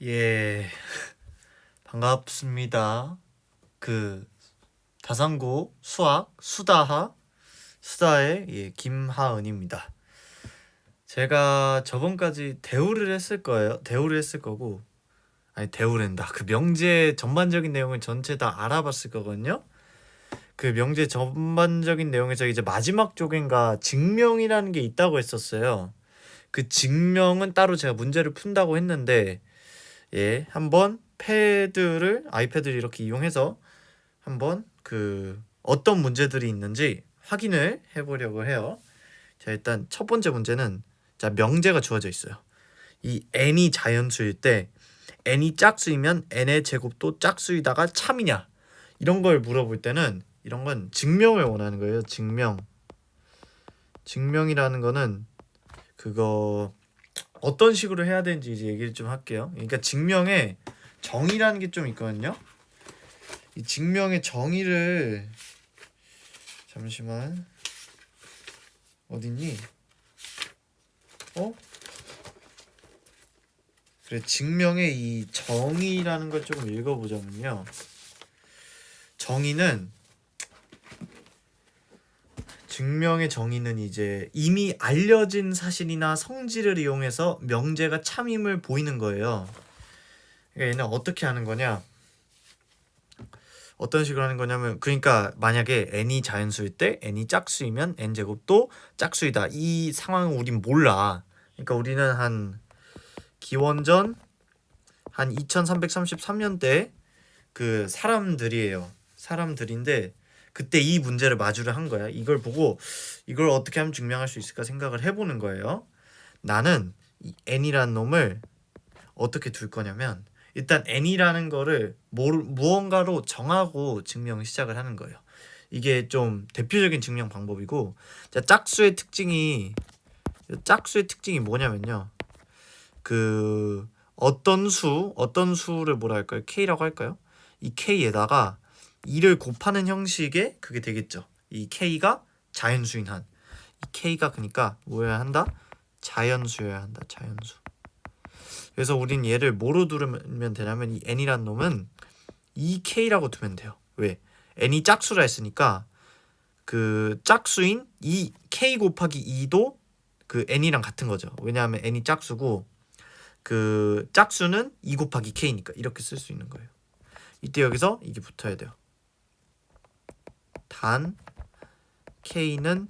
예, 반갑습니다. 다산고 수학 수다의 김하은입니다. 제가 저번까지 대우를 했을 거예요. 대우를 했을 거고, 아니 대우랜다. 그 명제 전반적인 내용을 전체 다 알아봤을 거거든요. 그 명제 전반적인 내용에서 이제 마지막 쪽인가 증명이라는 게 있다고 했었어요. 그 증명은 따로 제가 문제를 푼다고 했는데, 한번 아이패드를 이렇게 이용해서 한번 어떤 문제들이 있는지 확인을 해보려고 해요. 자, 일단 첫 번째 문제는, 자, 명제가 주어져 있어요. 이 n이 자연수일 때 n이 짝수이면 n의 제곱도 짝수이다가 참이냐, 이런 걸 물어볼 때는 이런 건 증명을 원하는 거예요. 증명이라는 거는 그거 어떤 식으로 해야 되는지 이제 얘기를 좀 할게요. 그러니까 증명에 정의라는 게 좀 있거든요. 이 증명의 정의를, 잠시만, 어딨니? 그래, 증명의 이 정의라는 걸 조금 읽어보자면요. 증명의 정의는 이제 이미 알려진 사실이나 성질을 이용해서 명제가 참임을 보이는 거예요. 그러니까 얘는 어떻게 하는 거냐? 어떤 식으로 하는 거냐면, 그러니까 만약에 n이 자연수일 때 n이 짝수이면 n제곱도 짝수이다, 이 상황은 우린 몰라. 그러니까 우리는 기원전 한 2333년대 그 사람들인데, 그때 이 문제를 마주를 한 거야. 이걸 보고 이걸 어떻게 하면 증명할 수 있을까 생각을 해보는 거예요. 나는 이 n이라는 놈을 어떻게 둘 거냐면, 일단 n이라는 거를 무언가로 정하고 증명을 시작을 하는 거예요. 이게 좀 대표적인 증명 방법이고, 자, 짝수의 특징이 뭐냐면요. 어떤 수를 뭐라 할까요? k라고 할까요? 이 k에다가 2를 곱하는 형식의 그게 되겠죠. 이 k가 자연수인 한, 이 k가 그러니까 뭐여야 한다? 자연수여야 한다. 자연수. 그래서 우린 얘를 뭐로 두면 되냐면, 이 n이란 놈은 2k라고 두면 돼요. 왜? n이 짝수라 했으니까 그 짝수인 이 k 곱하기 2도 그 n이랑 같은 거죠. 왜냐하면 n이 짝수고 그 짝수는 2 곱하기 k니까 이렇게 쓸 수 있는 거예요. 이때 여기서 이게 붙어야 돼요. 단 k는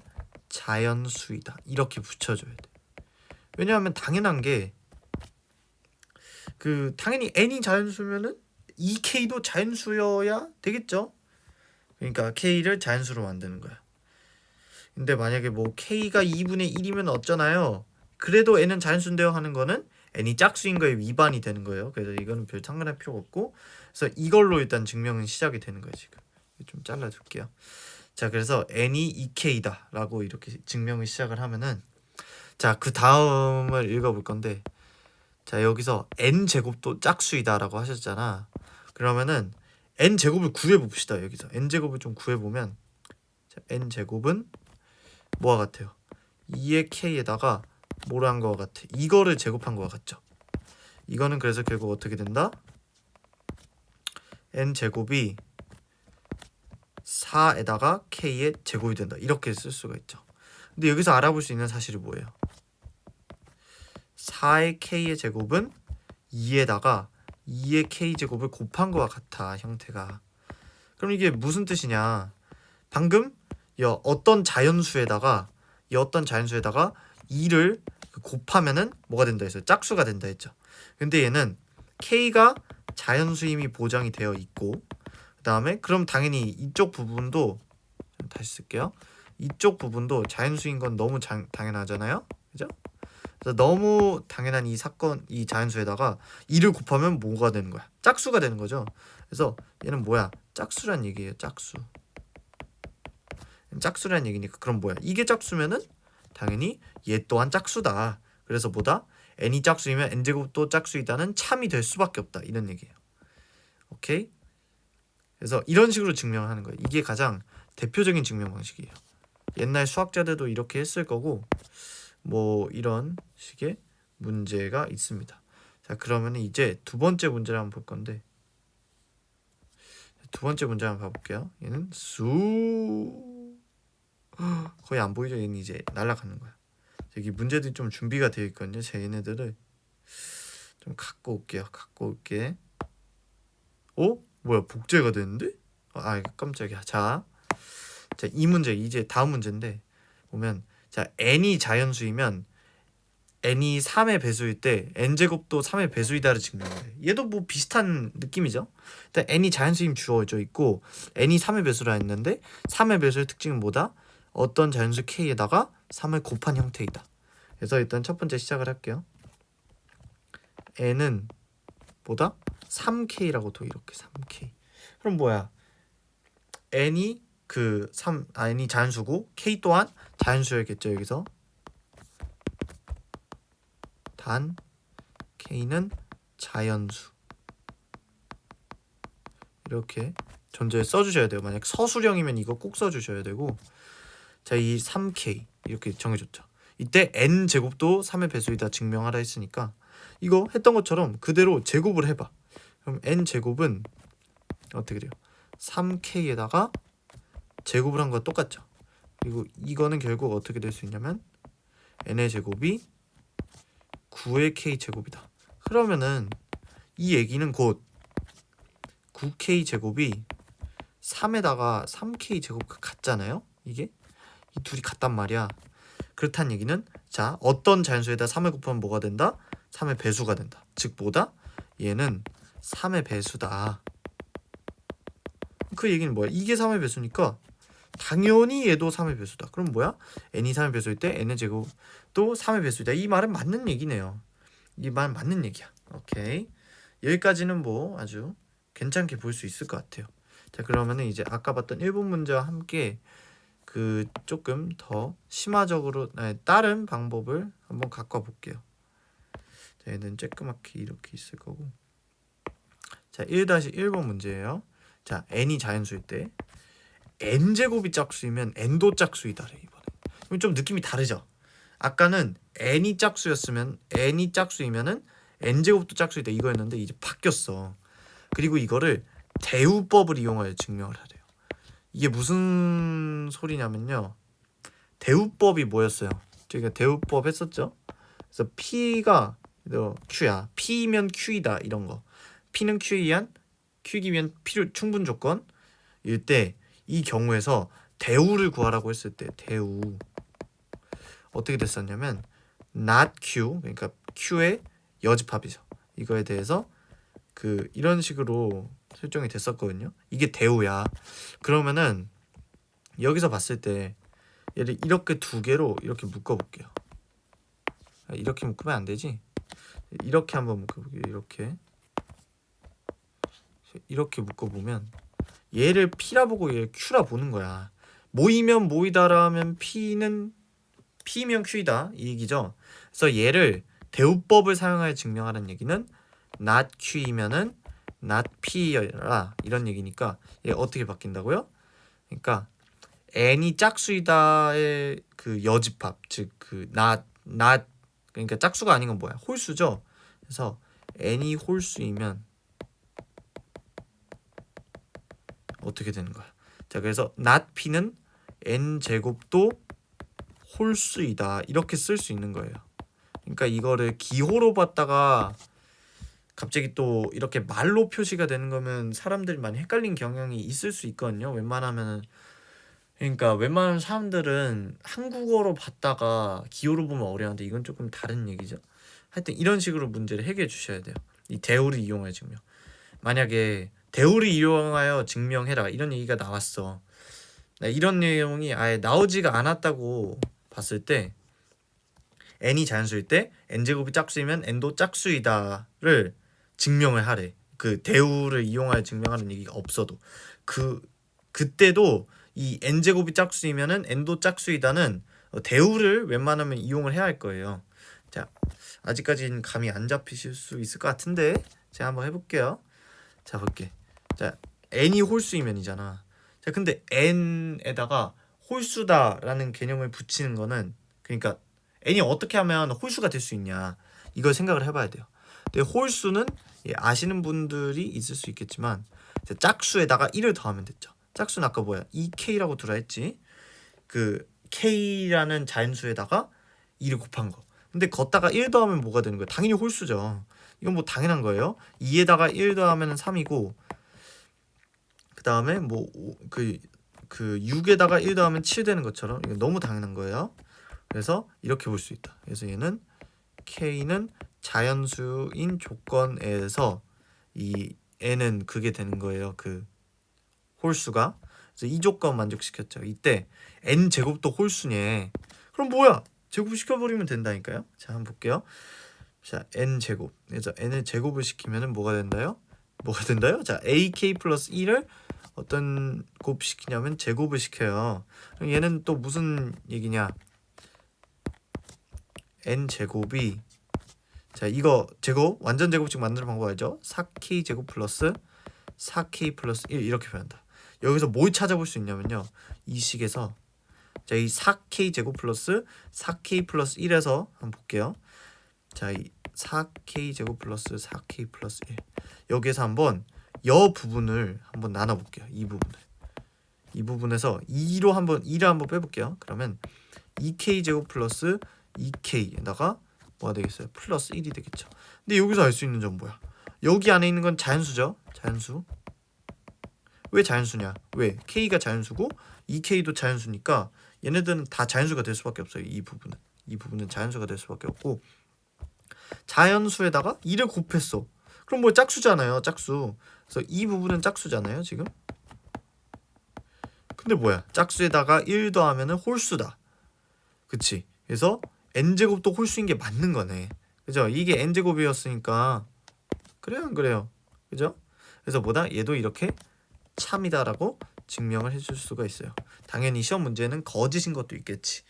자연수이다, 이렇게 붙여줘야 돼. 왜냐하면 당연한 게, 당연히 n이 자연수면은 2k도 자연수여야 되겠죠. 그러니까 k를 자연수로 만드는 거야. 근데 만약에 뭐 k가 2분의 1이면 어쩌나요? 그래도 n은 자연수인데요 하는 거는 n이 짝수인 거에 위반이 되는 거예요. 그래서 이거는 별 상관할 필요가 없고, 그래서 이걸로 일단 증명은 시작이 되는 거예요. 지금 좀 잘라줄게요. 자, 그래서 n이 2k다 라고 이렇게 증명을 시작을 하면은, 자, 그 다음을 읽어볼 건데, 자, 여기서 n제곱도 짝수이다 라고 하셨잖아. 그러면은 n제곱을 구해봅시다. 여기서 n제곱을 좀 구해보면, 자, n제곱은 뭐와 같아요? 2의 k에다가 뭐를 한 거와 같아? 이거를 제곱한 거와 같죠? 이거는 그래서 결국 어떻게 된다? n제곱이 4에다가 k의 제곱이 된다, 이렇게 쓸 수가 있죠. 근데 여기서 알아볼 수 있는 사실이 뭐예요? 4의 k의 제곱은 2에다가 2의 k제곱을 곱한 거와 같아, 형태가. 그럼 이게 무슨 뜻이냐? 방금 어떤 자연수에다가 2를 곱하면은 뭐가 된다 했어요? 짝수가 된다 했죠. 근데 얘는 k가 자연수임이 보장이 되어 있고, 그 다음에 그럼 당연히 이쪽 부분도, 다시 쓸게요. 이쪽 부분도 자연수인 건 너무 당연하잖아요. 그죠? 그래서 너무 당연한 이 자연수에다가 2를 곱하면 뭐가 되는 거야? 짝수가 되는 거죠. 그래서 얘는 뭐야? 짝수란 얘기예요. 짝수란 얘기니까, 그럼 뭐야? 이게 짝수면은 당연히 얘 또한 짝수다. 그래서 뭐다? n이 짝수이면 n제곱도 짝수이다는 참이 될 수밖에 없다, 이런 얘기예요. 오케이? 그래서 이런 식으로 증명하는 거예요. 이게 가장 대표적인 증명 방식이에요. 옛날 수학자들도 이렇게 했을 거고, 뭐 이런 식의 문제가 있습니다. 자, 자, 그러면 이제 두 번째 문제를 한번 볼 건데, 두 번째 문제 한번 봐볼게요. 얘는 거의 안 보이죠? 얘는 이제 날아가는 거야. 여기 문제들이 좀 준비가 되어 있거든요. 제가 얘네들을 좀 갖고 올게요. 갖고 올게. 뭐야, 복제가 됐는데? 깜짝이야. 자, 이 문제 이제 다음 문제인데, 보면 자, n이 자연수이면 n이 3의 배수일 때 n제곱도 3의 배수이다를 증명해. 얘도 뭐 비슷한 느낌이죠. 일단 n이 자연수임 주어져 있고 n이 3의 배수라 했는데 3의 배수의 특징은 뭐다? 어떤 자연수 k에다가 3을 곱한 형태이다. 그래서 일단 첫 번째 시작을 할게요. n은 뭐다? 3k라고 둬. 이렇게 3k. 그럼 뭐야? n이 n이 자연수고 k 또한 자연수였겠죠. 여기서 단 k는 자연수. 이렇게 전제에 써주셔야 돼요. 만약 서술형이면 이거 꼭 써주셔야 되고, 자, 이 3k 이렇게 정해줬죠. 이때 n 제곱도 3의 배수이다 증명하라 했으니까 이거 했던 것처럼 그대로 제곱을 해봐. 그럼 n 제곱은 어떻게 돼요? 3k에다가 제곱을 한 거 똑같죠. 그리고 이거는 결국 어떻게 될 수 있냐면 n의 제곱이 9의 k 제곱이다. 그러면은 이 얘기는 곧 9k 제곱이 3에다가 3k 제곱 같잖아요. 이게 이 둘이 같단 말이야. 그렇다는 얘기는 자, 어떤 자연수에다 3을 곱하면 뭐가 된다? 3의 배수가 된다. 즉 뭐다? 얘는 3의 배수다. 그 얘기는 뭐야? 이게 3의 배수니까 당연히 얘도 3의 배수다. 그럼 뭐야? n이 3의 배수일 때 n의 제곱도 3의 배수이다. 이 말은 맞는 얘기네요. 이 말 맞는 얘기야. 오케이. 여기까지는 뭐 아주 괜찮게 볼 수 있을 것 같아요. 자, 그러면은 이제 아까 봤던 1번 문제와 함께 조금 더 심화적으로 다른 방법을 한번 갖고 와 볼게요. 자, 얘는 쬐끄맣게 이렇게 있을 거고. 자, 1-1번 문제예요. 자, n이 자연수일 때 n제곱이 짝수이면 n도 짝수이다래. 이번에 그럼 좀 느낌이 다르죠. 아까는 n이 짝수이면은 n제곱도 짝수이다 이거였는데 이제 바뀌었어. 그리고 이거를 대우법을 이용하여 증명을 하래요. 이게 무슨 소리냐면요, 대우법이 뭐였어요? 저희가 대우법 했었죠. 그래서 P가 Q야. P면 Q이다 이런 거. P는 Q에 의한 Q이면 P를 충분 조건일 때 이 경우에서 대우를 구하라고 했을 때 대우 어떻게 됐었냐면 not Q, 그러니까 Q의 여집합이죠. 이거에 대해서 이런 식으로 설정이 됐었거든요. 이게 대우야. 그러면은 여기서 봤을 때 얘를 이렇게 두 개로 이렇게 묶어 볼게요. 이렇게 묶으면 안 되지. 이렇게 한번 묶어 볼게요. 이렇게 묶어 보면 얘를 P라 보고 얘를 Q라 보는 거야. 모이면 모이다라면 P면 Q이다 이 얘기죠. 그래서 얘를 대우법을 사용하여 증명하는 얘기는 not Q이면은 not P여라 이런 얘기니까 얘 어떻게 바뀐다고요? 그러니까 n이 짝수이다의 여집합, 즉 not 그러니까 짝수가 아닌 건 뭐야? 홀수죠. 그래서 n이 홀수이면 어떻게 되는 거야? 자, 그래서 not P는 n 제곱도 홀수이다 이렇게 쓸 수 있는 거예요. 그러니까 이거를 기호로 봤다가 갑자기 또 이렇게 말로 표시가 되는 거면 사람들이 많이 헷갈린 경향이 있을 수 있거든요. 그러니까 웬만한 사람들은 한국어로 봤다가 기호로 보면 어려운데 이건 조금 다른 얘기죠. 하여튼 이런 식으로 문제를 해결해 주셔야 돼요. 이 대우를 이용하여 증명. 만약에 대우를 이용하여 증명해라 이런 얘기가 나왔어. 이런 내용이 아예 나오지가 않았다고 봤을 때 n이 자연수일 때 n제곱이 짝수이면 n도 짝수이다를 증명을 하래. 대우를 이용하여 증명하는 얘기가 없어도 그때도 이 n제곱이 짝수이면은 n도 짝수이다는 대우를 웬만하면 이용을 해야 할 거예요. 자, 아직까지는 감이 안 잡히실 수 있을 것 같은데 제가 한번 해볼게요. 자, 볼게. 자, n이 홀수이면이잖아. 자, 근데 n에다가 홀수다라는 개념을 붙이는 거는, 그러니까 n이 어떻게 하면 홀수가 될 수 있냐 이걸 생각을 해봐야 돼요. 근데 홀수는 아시는 분들이 있을 수 있겠지만 짝수에다가 1을 더하면 됐죠. 짝수는 아까 뭐야? 2k라고 두라 했지. 그 k라는 자연수에다가 2를 곱한 거. 근데 걷다가 1 더하면 뭐가 되는 거예요? 당연히 홀수죠. 이건 뭐 당연한 거예요. 2에다가 1 더하면 3이고 그 다음에 뭐 그 6에다가 1 더하면 7 되는 것처럼 이건 너무 당연한 거예요. 그래서 이렇게 볼 수 있다. 그래서 얘는 k는 자연수인 조건에서 이 n은 그게 되는 거예요. 그 홀수가. 그래서 이 조건 만족시켰죠. 이때 n 제곱도 홀수네. 그럼 뭐야? 제곱시켜버리면 된다니까요. 자, 한번 볼게요. 자, n 제곱. 그래서 n을 제곱을 시키면은 뭐가 된다요? 뭐가 된다요? 자, ak 플러스 1을 어떤 곱시키냐면 제곱을 시켜요. 그럼 얘는 또 무슨 얘기냐? n 제곱이 자, 이거 제곱 완전 제곱식 만드는 방법 알죠? 4k 제곱 플러스 4k 플러스 1 이렇게 표현한다. 여기서 뭘 찾아볼 수 있냐면요. 이 식에서 자, 이 4k 제곱 플러스 4k 플러스 1에서 한번 볼게요. 자, 이 4k 제곱 플러스 4k 플러스 1 여기에서 한번 여 부분을 한번 나눠 볼게요. 이 부분을. 이 부분에서 2로 한번 2를 한번 빼 볼게요. 그러면 2k 제곱 플러스 2k에다가 뭐가 되겠어요? 플러스 1이 되겠죠. 근데 여기서 알 수 있는 점 뭐야? 여기 안에 있는 건 자연수죠. 자연수. 왜 자연수냐? 왜? k가 자연수고 2k도 자연수니까 얘네들은 다 자연수가 될 수밖에 없어요. 이 부분은 자연수가 될 수밖에 없고 자연수에다가 2를 곱했어. 그럼 뭐 짝수잖아요. 짝수. 그래서 이 부분은 짝수잖아요. 지금. 근데 뭐야? 짝수에다가 1 더하면은 홀수다. 그치? 그래서 n제곱도 홀수인 게 맞는 거네. 그죠? 이게 n제곱이었으니까 그래요 안 그래요? 그죠? 그래서 뭐다? 얘도 이렇게 참이다라고 증명을 해줄 수가 있어요. 당연히 시험 문제는 거짓인 것도 있겠지.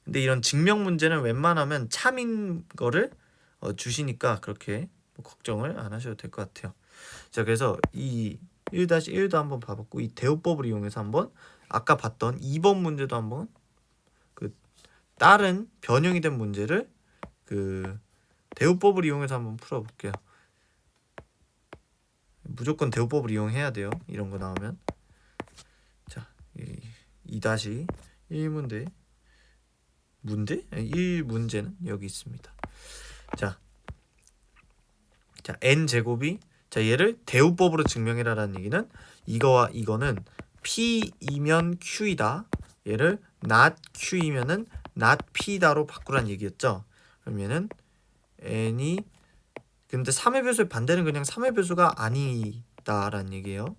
근데 이런 증명 문제는 웬만하면 참인 거를 주시니까 그렇게 뭐 걱정을 안 하셔도 될 것 같아요. 자, 그래서 이 1-1도 한번 봐봤고 이 대우법을 이용해서 한번 아까 봤던 2번 문제도 한번 그 다른 변형이 된 문제를 그 대우법을 이용해서 한번 풀어볼게요. 무조건 대우법을 이용해야 돼요. 이런 거 나오면. 자, 2-1문제 1문제는 여기 있습니다. 자, n 제곱이 자, 얘를 대우법으로 증명해라라는 얘기는 이거와 이거는 p이면 q이다. 얘를 not q이면은 not p다로 바꾸란 얘기였죠. 그러면은 n이 근데 3의 배수의 반대는 그냥 3의 배수가 아니다라는 얘기예요.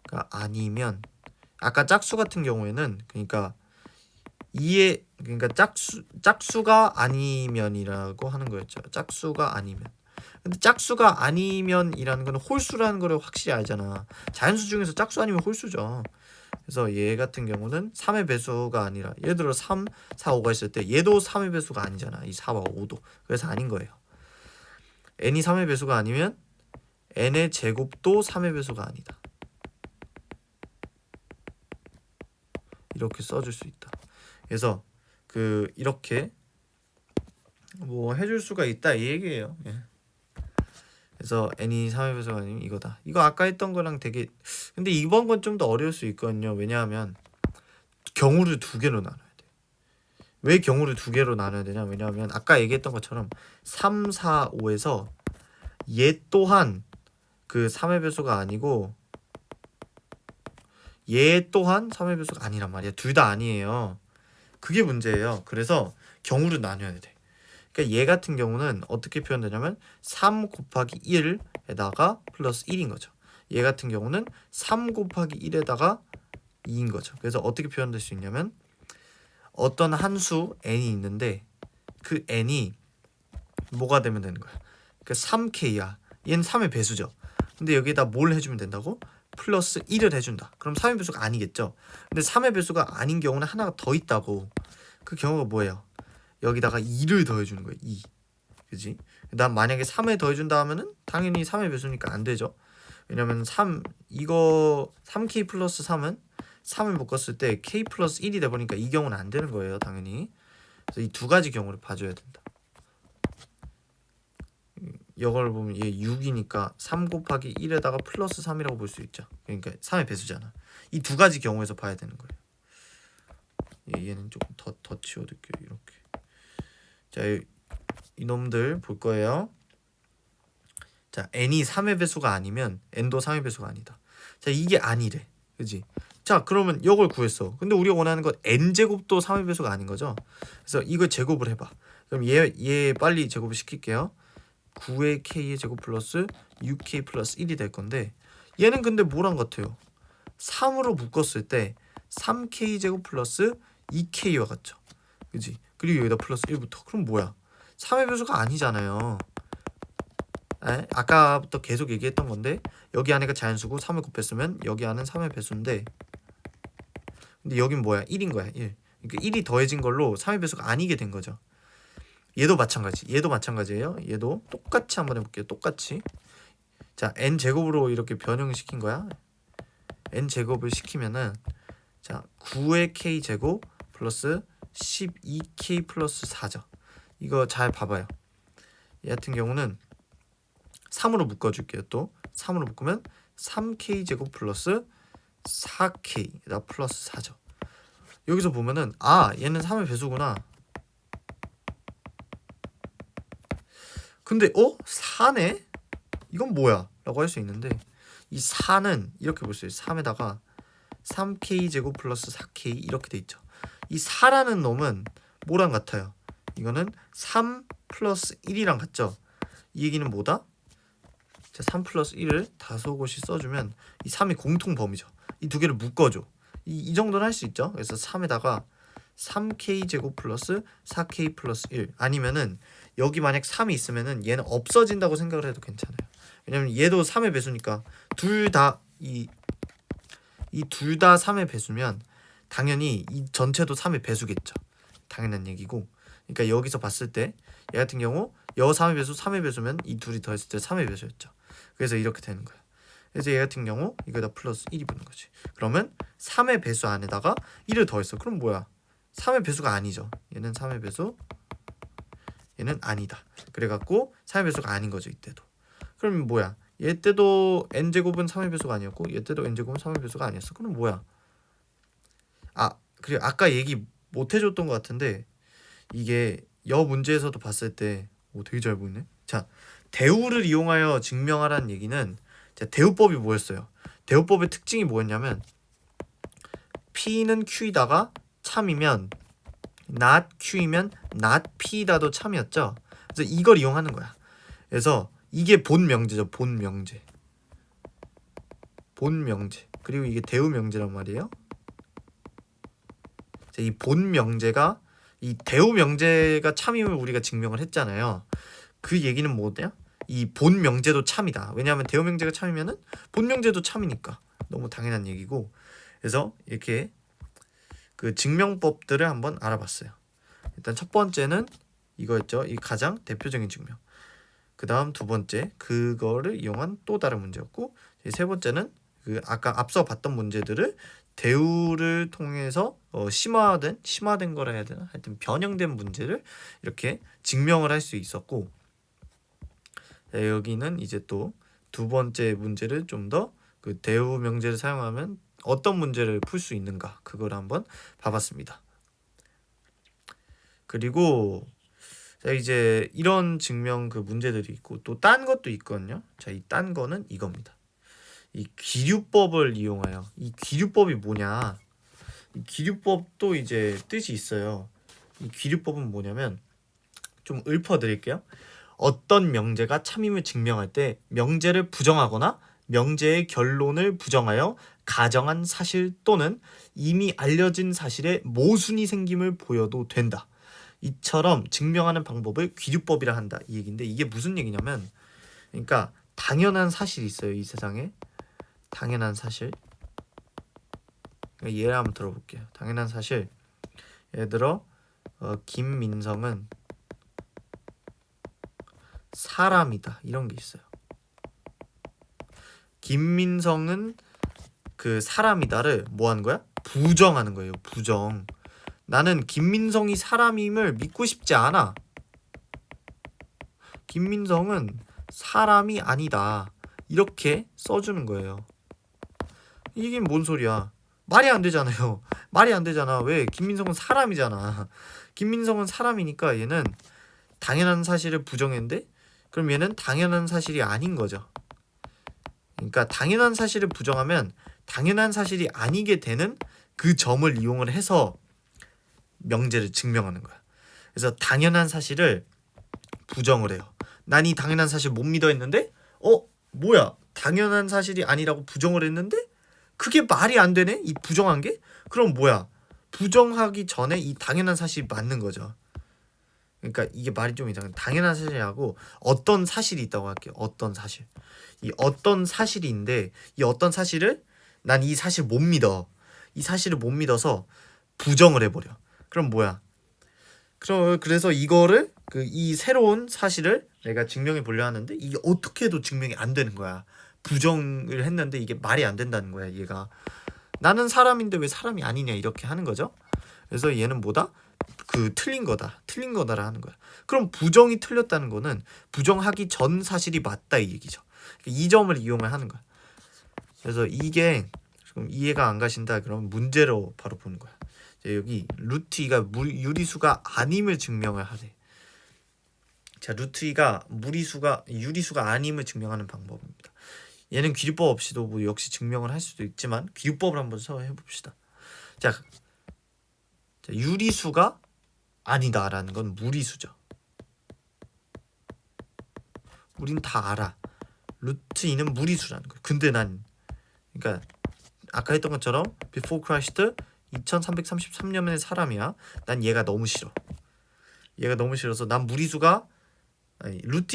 그러니까 아니면 아까 짝수 같은 경우에는 그러니까 그러니까 짝수가 아니면이라고 하는 거였죠. 짝수가 아니면. 근데 짝수가 아니면이라는 거는 홀수라는 거를 확실히 알잖아. 자연수 중에서 짝수 아니면 홀수죠. 그래서 얘 같은 경우는 3의 배수가 아니라 예를 들어 3, 4, 5가 있을 때 얘도 3의 배수가 아니잖아. 이 4와 5도. 그래서 아닌 거예요. n이 3의 배수가 아니면 n의 제곱도 3의 배수가 아니다. 이렇게 써줄 수 있다. 그래서 이렇게 뭐 해줄 수가 있다 이 얘기예요. 예. 그래서 n이 3의 배수가 아니면 이거다. 이거 아까 했던 거랑 되게 근데 이번 건 좀 더 어려울 수 있거든요. 왜냐하면 경우를 두 개로 나눠야 돼. 왜 경우를 두 개로 나눠야 되냐? 왜냐하면 아까 얘기했던 것처럼 3, 4, 5에서 얘 또한 그 3의 배수가 아니고 얘 또한 3의 배수가 아니란 말이야. 둘 다 아니에요. 그게 문제예요. 그래서 경우를 나눠야 돼. 그러니까 얘 같은 경우는 어떻게 표현되냐면 3 곱하기 1에다가 플러스 1인 거죠. 얘 같은 경우는 3 곱하기 1에다가 2인 거죠. 그래서 어떻게 표현될 수 있냐면 어떤 한 수 n이 있는데 그 n이 뭐가 되면 되는 거야. 그러니까 3k야. 얘는 3의 배수죠. 근데 여기에다 뭘 해주면 된다고? 플러스 1을 해준다. 그럼 3의 배수가 아니겠죠. 근데 3의 배수가 아닌 경우는 하나가 더 있다고. 그 경우가 뭐예요? 여기다가 2를 더해주는 거예요. 2. 그지? 난 만약에 3을 더해준다 하면은 당연히 3의 배수니까 안 되죠. 왜냐면 3k 플러스 3은 3을 묶었을 때 k 플러스 1이 돼버리니까 이 경우는 안 되는 거예요. 당연히. 그래서 이 두 가지 경우를 봐줘야 된다. 이걸 보면 얘 6이니까 3 곱하기 1에다가 플러스 3이라고 볼 수 있죠. 그러니까 3의 배수잖아. 이 두 가지 경우에서 봐야 되는 거예요. 얘는 조금 더 치워둘게요. 이렇게. 자, 이놈들 볼 거예요. 자, n이 3의 배수가 아니면 n도 3의 배수가 아니다. 자, 이게 아니래. 그지? 자, 그러면 이걸 구했어. 근데 우리가 원하는 건 n제곱도 3의 배수가 아닌 거죠. 그래서 이걸 제곱을 해봐. 그럼 얘 빨리 제곱을 시킬게요. 9의 k의 제곱 플러스 6k 플러스 1이 될 건데 얘는 근데 뭐랑 같아요? 3으로 묶었을 때 3k 제곱 플러스 2k와 같죠. 그지? 그리고 여기다 플러스 1부터. 그럼 뭐야? 3의 배수가 아니잖아요. 아까부터 계속 얘기했던 건데 여기 안에가 자연수고 3을 곱했으면 여기 안은 3의 배수인데 근데 여긴 뭐야? 1인 거야. 1. 그러니까 1이 더해진 걸로 3의 배수가 아니게 된 거죠. 얘도 마찬가지. 얘도 마찬가지예요. 얘도 똑같이 한번 해볼게요. 똑같이. 자, n제곱으로 이렇게 변형시킨 거야. n제곱을 시키면은 자, 9의 k제곱 플러스 12k 플러스 4죠. 이거 잘 봐봐요. 얘 같은 경우는 3으로 묶어줄게요. 또 3으로 묶으면 3k제곱 플러스 4k 플러스 4죠. 여기서 보면은 얘는 3의 배수구나. 근데 4네? 이건 뭐야? 라고 할 수 있는데 이 4는 이렇게 볼 수 있어요. 3에다가 3k제곱 플러스 4k 이렇게 돼 있죠. 이 4라는 놈은 뭐랑 같아요? 이거는 3 플러스 1이랑 같죠? 이 얘기는 뭐다? 자, 3 플러스 1을 다소곳이 써주면 이 3이 공통 범위죠. 이 두 개를 묶어줘. 이 정도는 할 수 있죠. 그래서 3에다가 3k 제곱 플러스 4k 플러스 1 아니면은 여기 만약 3이 있으면은 얘는 없어진다고 생각을 해도 괜찮아요. 왜냐면 얘도 3의 배수니까 둘 다 이 둘 다 3의 배수면 당연히 이 전체도 3의 배수겠죠. 당연한 얘기고. 그러니까 여기서 봤을 때 얘 같은 경우 여 3의 배수 3의 배수면 이 둘이 더했을 때 3의 배수였죠. 그래서 이렇게 되는 거야. 그래서 얘 같은 경우 이거다 플러스 1이 붙는 거지. 그러면 3의 배수 안에다가 1을 더했어. 그럼 뭐야? 3의 배수가 아니죠. 얘는 3의 배수, 얘는 아니다. 그래갖고 3의 배수가 아닌 거죠. 이때도. 그럼 뭐야? 얘 때도 n제곱은 3의 배수가 아니었고 얘 때도 n제곱은 3의 배수가 아니었어. 그럼 뭐야? 그리고 아까 얘기 못 해줬던 것 같은데 이게 여 문제에서도 봤을 때 되게 잘 보이네. 자, 대우를 이용하여 증명하라는 얘기는 자, 대우법이 뭐였어요? 대우법의 특징이 뭐였냐면 P는 Q이다가 참이면 not Q이면 not P다도 참이었죠. 그래서 이걸 이용하는 거야. 그래서 이게 본 명제죠. 본 명제. 본 명제. 그리고 이게 대우 명제란 말이에요. 자, 이 본 명제가 이 대우 명제가 참임을 우리가 증명을 했잖아요. 그 얘기는 뭐냐? 이 본 명제도 참이다. 왜냐하면 대우 명제가 참이면은 본 명제도 참이니까 너무 당연한 얘기고. 그래서 이렇게 그 증명법들을 한번 알아봤어요. 일단 첫 번째는 이거였죠. 이 가장 대표적인 증명. 그 다음 두 번째 그거를 이용한 또 다른 문제였고, 세 번째는 그 아까 앞서 봤던 문제들을 대우를 통해서 심화된 거라 해야 되나? 하여튼 변형된 문제를 이렇게 증명을 할 수 있었고, 여기는 이제 또 두 번째 문제를 좀 더 그 대우 명제를 사용하면 어떤 문제를 풀 수 있는가 그걸 한번 봐봤습니다. 그리고 자, 이제 이런 증명 그 문제들이 있고 또 딴 것도 있거든요. 자, 이 딴 거는 이겁니다. 이 기류법을 이용하여. 이 기류법이 뭐냐? 이 기류법도 이제 뜻이 있어요. 이 기류법은 뭐냐면 좀 읊어드릴게요. 어떤 명제가 참임을 증명할 때 명제를 부정하거나 명제의 결론을 부정하여 가정한 사실 또는 이미 알려진 사실에 모순이 생김을 보여도 된다. 이처럼 증명하는 방법을 기류법이라 한다. 이 얘기인데 이게 무슨 얘기냐면, 그러니까 당연한 사실이 있어요. 이 세상에 당연한 사실. 예를 한번 들어볼게요. 당연한 사실. 예를 들어 김민성은 사람이다. 이런 게 있어요. 김민성은 그 사람이다를 뭐 하는 거야? 부정하는 거예요. 부정. 나는 김민성이 사람임을 믿고 싶지 않아. 김민성은 사람이 아니다. 이렇게 써주는 거예요. 이게 뭔 소리야? 말이 안 되잖아요. 말이 안 되잖아. 왜? 김민성은 사람이잖아. 김민성은 사람이니까 얘는 당연한 사실을 부정했는데 그럼 얘는 당연한 사실이 아닌 거죠. 그러니까 당연한 사실을 부정하면 당연한 사실이 아니게 되는 그 점을 이용을 해서 명제를 증명하는 거야. 그래서 당연한 사실을 부정을 해요. 난 이 당연한 사실 못 믿어 했는데 뭐야? 당연한 사실이 아니라고 부정을 했는데 그게 말이 안 되네? 이 부정한 게? 그럼 뭐야? 부정하기 전에 이 당연한 사실이 맞는 거죠. 그러니까 이게 말이 좀 이상해. 당연한 사실하고 어떤 사실이 있다고 할게요. 어떤 사실. 이 어떤 사실인데 이 어떤 사실을 난 이 사실 못 믿어. 이 사실을 못 믿어서 부정을 해버려. 그럼 뭐야? 그래서 이거를 이 새로운 사실을 내가 증명해 보려 하는데 이게 어떻게 해도 증명이 안 되는 거야. 부정을 했는데 이게 말이 안 된다는 거야. 얘가 나는 사람인데 왜 사람이 아니냐 이렇게 하는 거죠. 그래서 얘는 뭐다? 틀린 거다라 하는 거야. 그럼 부정이 틀렸다는 거는 부정하기 전 사실이 맞다 이 얘기죠. 이 점을 이용을 하는 거야. 그래서 이게 지금 이해가 안 가신다 그러면 문제로 바로 보는 거야. 여기 루트 2가 유리수가 아님을 증명을 하래. 자, 루트 2가 유리수가 아님을 증명하는 방법입니다. 얘는 귀류법 없이도 뭐 역시 증명을 할 수도 있지만 귀류법을 한번 해봅시다. 자, 유리수가 아니다라는 건 무리수죠. 우린 다 알아. 루트 2는 무리수라는 거예요. 근데 그러니까 아까 했던 것처럼 before Christ 2333년의 사람이야. 난 얘가 너무 싫어. 얘가 너무 싫어서 난 루트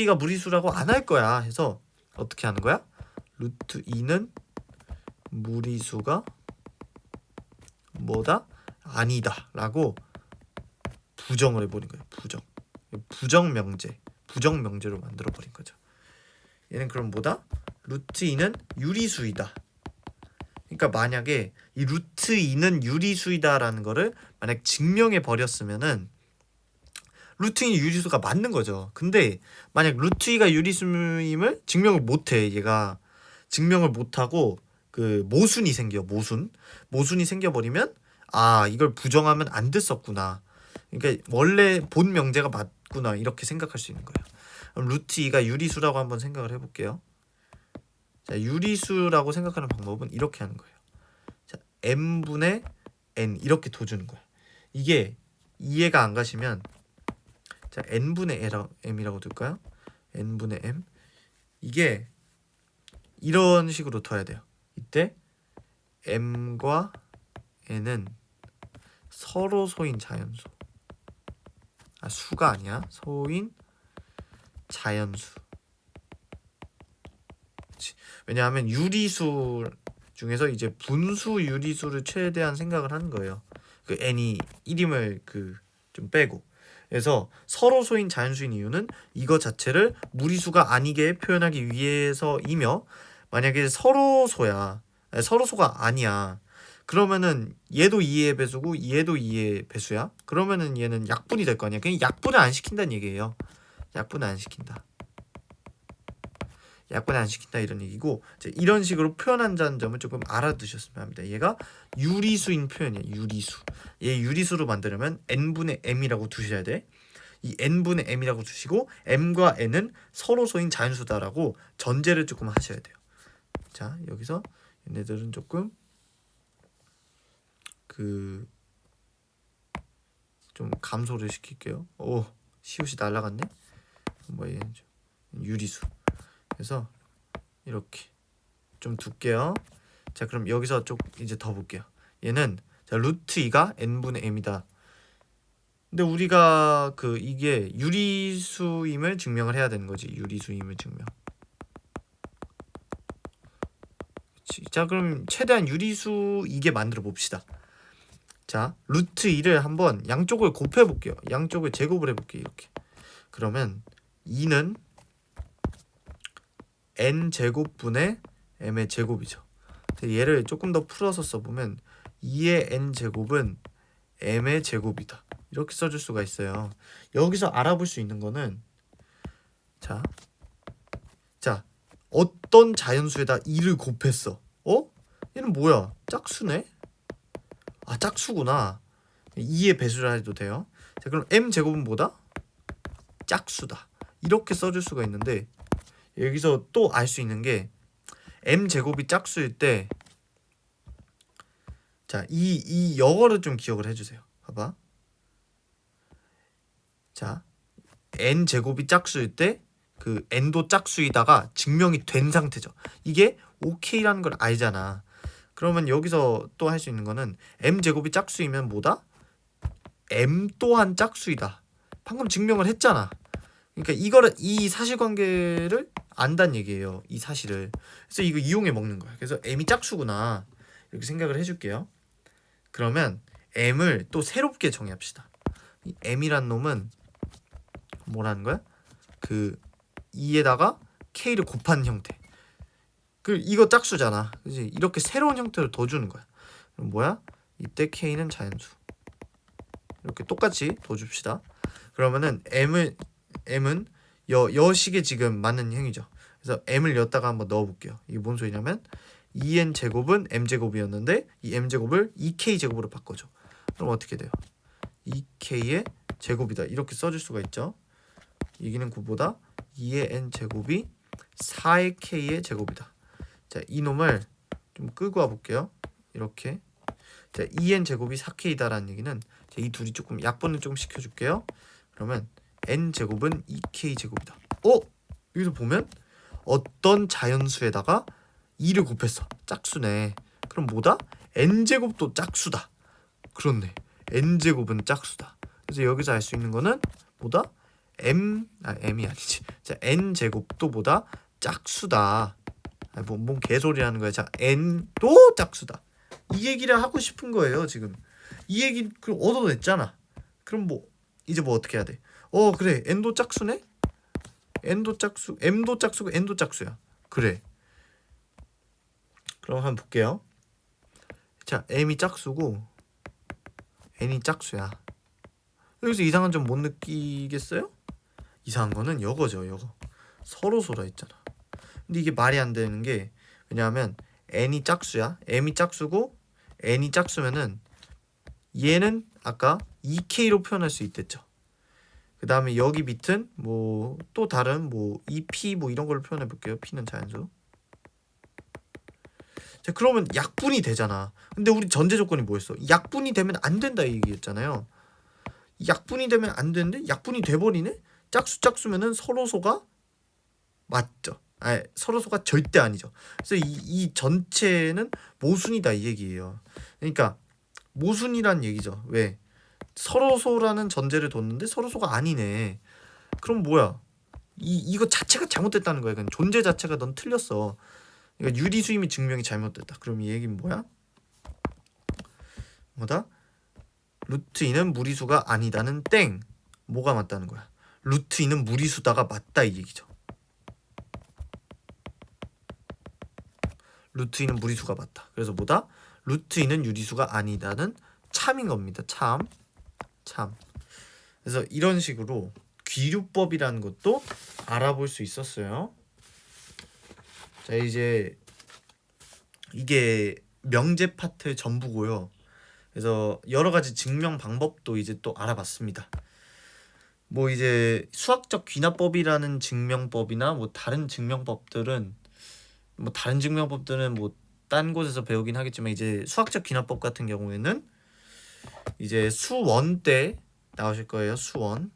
2가 무리수라고 안 할 거야. 해서 어떻게 하는 거야? 루트 2는 무리수가 뭐다? 아니다 라고 부정을 해버린 거예요. 부정명제로 만들어버린 거죠. 얘는 그럼 뭐다? 루트 2는 유리수이다. 그러니까 만약에 이 루트 2는 유리수이다라는 거를 만약 증명해 버렸으면은 루트 2는 유리수가 맞는 거죠. 근데 만약 루트 2가 유리수임을 증명을 못해. 얘가 증명을 못하고 모순이 생겨. 모순이 생겨버리면 이걸 부정하면 안 됐었구나. 그러니까 원래 본 명제가 맞구나 이렇게 생각할 수 있는 거예요. 그럼 루트 2가 유리수라고 한번 생각을 해볼게요. 자, 유리수라고 생각하는 방법은 이렇게 하는 거예요. 자, m분의 n 이렇게 둬주는 거예요. 이게 이해가 안 가시면 자, n분의 m이라고 둘까요? n분의 m 이게 이런 식으로 둬야 돼요. 이때 m과 n은 서로 소인 자연수. 수가 아니야. 소인 자연수. 왜냐하면 유리수 중에서 이제 분수 유리수를 최대한 생각을 하는 거예요. n이 1임을 좀 빼고. 그래서 서로 소인 자연수인 이유는 이거 자체를 무리수가 아니게 표현하기 위해서이며 만약에 서로소가 아니야. 그러면은 얘도 2의 배수고 얘도 2의 배수야. 그러면은 얘는 약분이 될 거 아니야. 그냥 약분을 안 시킨다는 얘기예요. 약분을 안 시킨다 이런 얘기고 이런 식으로 표현한다는 점을 조금 알아두셨으면 합니다. 얘가 유리수인 표현이야. 얘 유리수로 만들려면 n분의 m이라고 두셔야 돼. 이 n분의 m이라고 두시고 m과 n은 서로소인 자연수다라고 전제를 조금 하셔야 돼요. 자, 여기서 얘네들은 조금 좀 감소를 시킬게요. 시옷이 날라갔네. 얘는 좀 유리수. 그래서 이렇게 좀 둘게요. 자, 그럼 여기서 좀 이제 더 볼게요. 얘는 루트 2가 n분의 m이다. 근데 우리가 이게 유리수임을 증명을 해야 되는 거지. 유리수임을 증명. 그치. 자, 그럼 최대한 유리수이게 만들어 봅시다. 자, 루트 2를 한번 양쪽을 곱해 볼게요. 양쪽을 제곱을 해볼게요. 이렇게. 그러면 2는 n제곱분의 m의 제곱이죠. 얘를 조금 더 풀어서 써보면 2의 n제곱은 m의 제곱이다. 이렇게 써줄 수가 있어요. 여기서 알아볼 수 있는 거는 자, 어떤 자연수에다 2를 곱했어. 얘는 뭐야? 짝수네? 짝수구나. 2의 배수라 해도 돼요. 자, 그럼 m제곱은 뭐다? 짝수다. 이렇게 써줄 수가 있는데 여기서 또 알 수 있는 게 m제곱이 짝수일 때 자, 이 영어를 좀 기억을 해주세요. 봐봐. 자, n제곱이 짝수일 때 그 n도 짝수이다가 증명이 된 상태죠. 이게 OK라는 걸 알잖아. 그러면 여기서 또 할 수 있는 거는 m제곱이 짝수이면 뭐다? m 또한 짝수이다. 방금 증명을 했잖아. 그러니까 이 사실관계를 안다는 얘기예요. 이 사실을. 그래서 이거 이용해 먹는 거야. 그래서 m이 짝수구나. 이렇게 생각을 해줄게요. 그러면 m을 또 새롭게 정의합시다. 이 m이란 놈은 뭐라는 거야? 그 2에다가 k를 곱한 형태. 이거 짝수잖아. 그지? 이렇게 새로운 형태를 더 주는 거야. 그럼 뭐야? 이때 k는 자연수. 이렇게 똑같이 더 줍시다. 그러면은 m은 여식에 지금 맞는 행위죠. 그래서 m을 여기다가 한번 넣어볼게요. 이게 뭔 소리냐면 2n 제곱은 m 제곱이었는데 이 m 제곱을 2k 제곱으로 바꿔줘. 그럼 어떻게 돼요? 2k의 제곱이다. 이렇게 써줄 수가 있죠. 이기는 9보다 2의 n 제곱이 4의 k의 제곱이다. 자, 이놈을 좀 끌고 와볼게요. 이렇게. 자, 2n 제곱이 4k다라는 얘기는 자, 이 둘이 조금 약분을 좀 시켜줄게요. 그러면 n 제곱은 2k 제곱이다. 여기서 보면 어떤 자연수에다가 2를 곱했어. 짝수네. 그럼 뭐다? n 제곱도 짝수다. 그렇네. n 제곱은 짝수다. 그래서 여기서 알 수 있는 거는 뭐다? m이 아니지. 자, n 제곱도 뭐다? 짝수다. 뭔 개소리라는 거야. 자, n도 짝수다. 이 얘기를 하고 싶은 거예요, 지금. 이 얘기 그럼 얻어냈잖아. 그럼 이제 어떻게 해야 돼? 그래. n도 짝수네? n도 짝수, m도 짝수고 n도 짝수야. 그래. 그럼 한번 볼게요. 자, m이 짝수고 n이 짝수야. 여기서 이상한 점 못 느끼겠어요? 이상한 거는 이거죠, 이거. 서로소라 했잖아. 근데 이게 말이 안 되는 게 왜냐하면 n이 짝수야. m이 짝수고 n이 짝수면은 얘는 아까 2k로 표현할 수 있댔죠. 그 다음에 여기 밑은 또 다른 2p 이런 걸로 표현해 볼게요. p는 자연수. 자, 그러면 약분이 되잖아. 근데 우리 전제 조건이 뭐였어? 약분이 되면 안 된다 이 얘기였잖아요. 약분이 되면 안 되는데 약분이 돼버리네? 짝수면은 서로소가 맞죠. 서로소가 절대 아니죠. 그래서 이 전체는 모순이다 이 얘기예요. 그러니까 모순이란 얘기죠. 왜? 서로소라는 전제를 뒀는데 서로소가 아니네. 그럼 뭐야? 이거 자체가 잘못됐다는 거야. 그러니까 존재 자체가 넌 틀렸어. 그러니까 유리수임이 증명이 잘못됐다. 그럼 이 얘기는 뭐야? 뭐다? 루트 2는 무리수가 아니다는 땡. 뭐가 맞다는 거야? 루트 2는 무리수다가 맞다 이 얘기죠. 루트 2는 무리수가 맞다. 그래서 뭐다? 루트 2는 유리수가 아니다는 참인 겁니다. 참. 그래서 이런 식으로 귀류법이라는 것도 알아볼 수 있었어요. 자, 이제 이게 명제 파트 전부고요. 그래서 여러 가지 증명 방법도 이제 또 알아봤습니다. 이제 수학적 귀납법이라는 증명법이나 다른 증명법들은 딴 곳에서 배우긴 하겠지만 이제 수학적 귀납법 같은 경우에는 이제 수원 때 나오실 거예요. 수원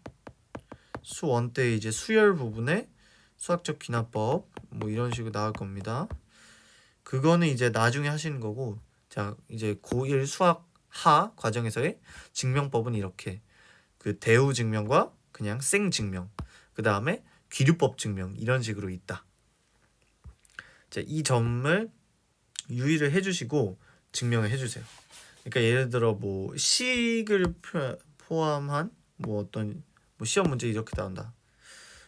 때 이제 수열 부분에 수학적 귀납법 이런 식으로 나올 겁니다. 그거는 이제 나중에 하시는 거고, 자, 이제 고1 수학 하 과정에서의 증명법은 이렇게 그 대우 증명과 그냥 생 증명, 그 다음에 귀류법 증명 이런 식으로 있다. 자, 이 점을 유의를 해주시고 증명을 해주세요. 그러니까 예를 들어 식을 포함한 어떤 시험 문제 이렇게 나온다.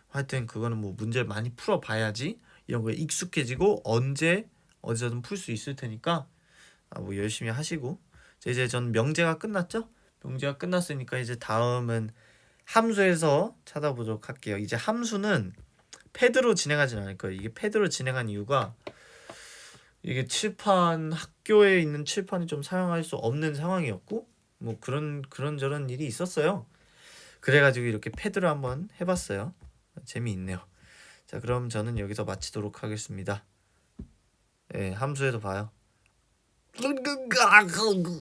하여튼 그거는 문제를 많이 풀어봐야지 이런 거에 익숙해지고 언제 어디서든 풀 수 있을 테니까 열심히 하시고. 자, 이제 전 명제가 끝났죠? 명제가 끝났으니까 이제 다음은 함수에서 찾아보도록 할게요. 이제 함수는 패드로 진행하진 않을 거예요. 이게 패드로 진행한 이유가 이게 칠판 학교에 있는 칠판이 좀 사용할 수 없는 상황이었고 뭐 그런저런 일이 있었어요. 그래가지고 이렇게 패드로 한번 해봤어요. 재미있네요. 자, 그럼 저는 여기서 마치도록 하겠습니다. 예, 함수에서 봐요.